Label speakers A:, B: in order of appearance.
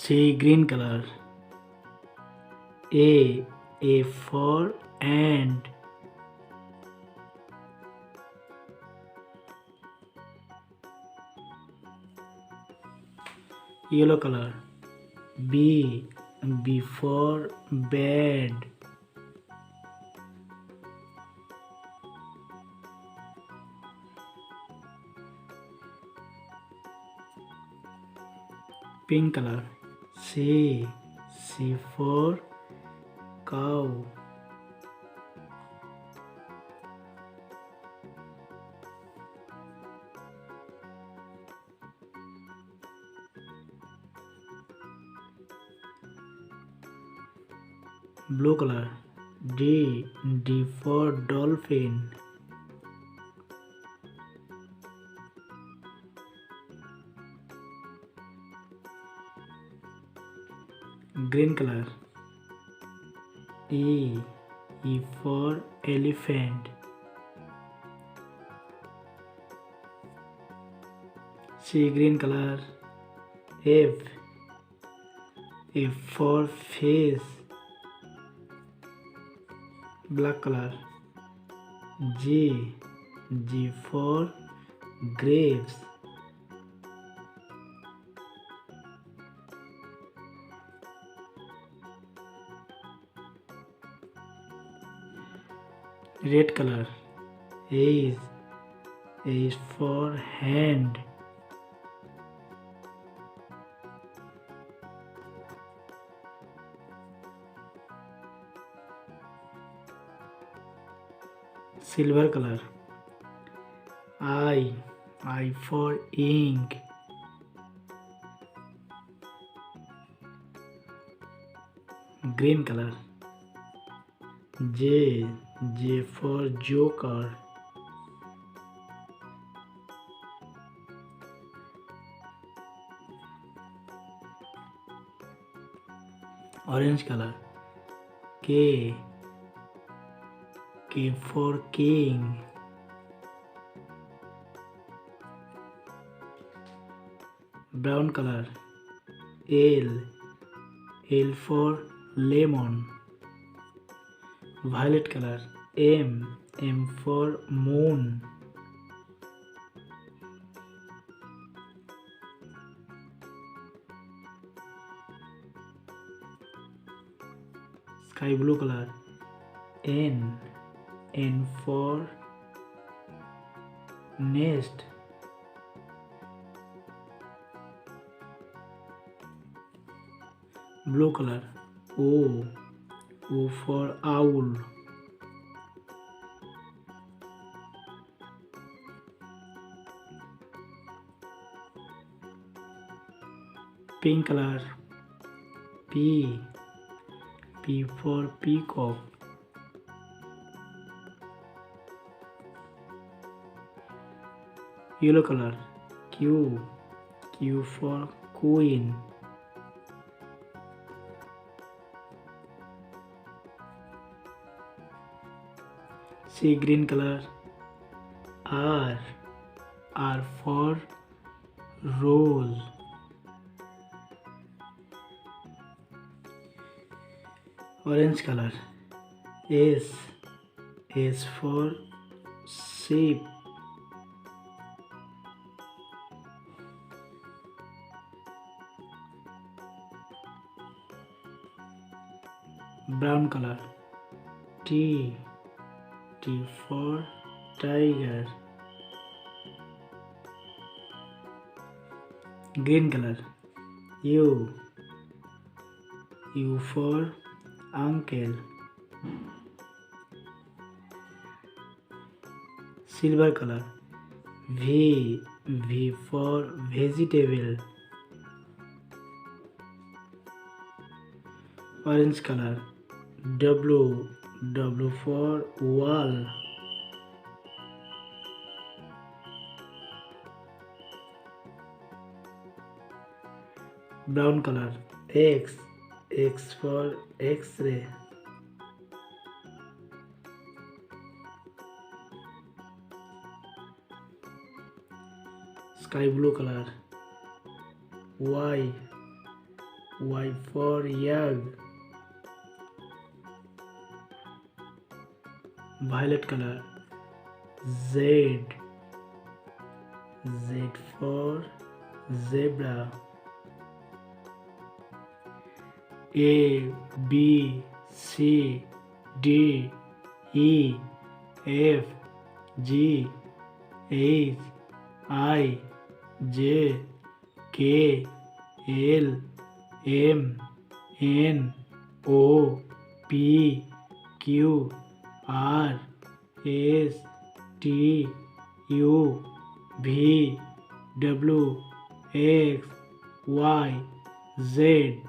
A: See green color. A for ant. Yellow color. B for bed. Pink color. C for cow. Blue color. D for dolphin. Green color. E for elephant. See green color. F for fish. Black color. G for grapes. Red color. H for hand. Silver color. I for ink. Green color. J for joker. Orange color. K for king. Brown color. L for lemon. Violet color. M for moon. Sky blue color. N for nest. Blue color. O for owl. Pink color. P for peacock. Yellow color. Q for queen. See green color. R for rose. Orange color. S for sheep. Brown color. T for tiger. Green color. U for uncle. Silver color. V for vegetable. Orange color. W for wall. Brown color. X for X-ray. Sky blue color. Y Y for egg. Violet color. Z. Z for zebra. A, B, C, D, E, F, G, H, I, J, K, L, M, N, O, P, Q, R, S, T, U, V, W, X, Y, Z.